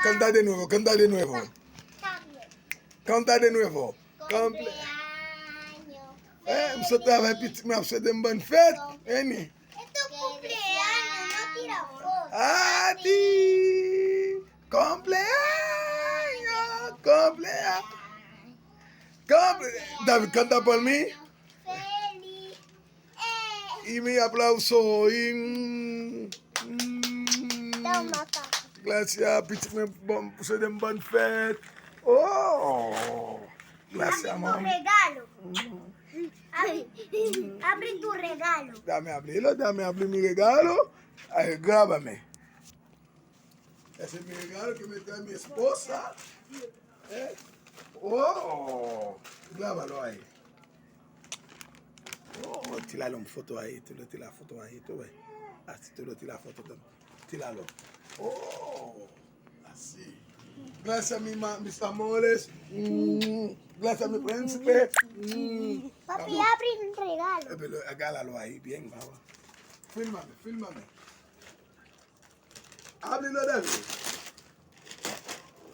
Canta de nuevo, canta de nuevo. Canta de nuevo. Cumpleaños. Mso travay pitik mwen ap souhaite une bonne fête. Eni. Es tu cumpleaños, no tira fotos. Happy cumpleaños. Cumpleaños. David, canta por mí. Feliz. Y mi aplauso. Toma, papá. Gracias, pitik mwen souhaite une bonne fête. Oh. Gracias, Abre tu mami. regalo. Abre tu regalo. Dame abrir mi regalo. Ay, grábame. Ese es mi regalo que me trae mi esposa. Oh, grábalo ahí. Oh, tírale una foto ahí, tú le tiras foto ahí, tú ves. Así tú le tiras foto también. Tíralo. Oh, así. Gracias, mis amores. Gracias, mi príncipe. Papi, abre un regalo. Pero agárralo ahí, bien, mamá. Fílmame. Ábrelo, David.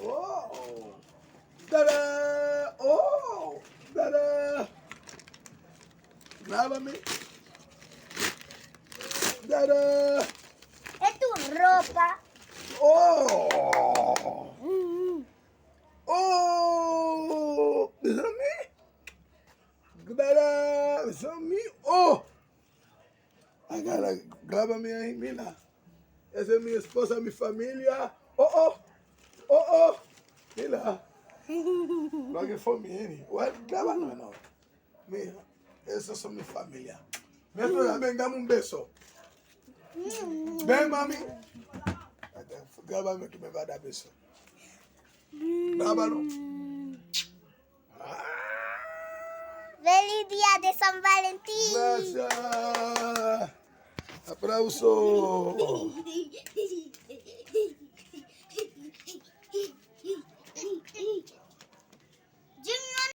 Oh. ¡Tada! ¡Oh! ¡Tada! Grábame. ¡Tada! Es tu ropa. ¡Oh! ¡Oh! ¿Es a mí? ¡Tada! ¿Es a mí? ¡Oh! Grábame ahí, mira. Esa es mi esposa, mi familia. ¡Oh! Mira. Lo que fue mi Eni. Grábalo, no. Mira, esas son mi familia. Ven, dame un beso. Ven, mami. Grábame que me va a dar beso. Grábalo. Feliz día de San Valentín. Gracias. Aplauso.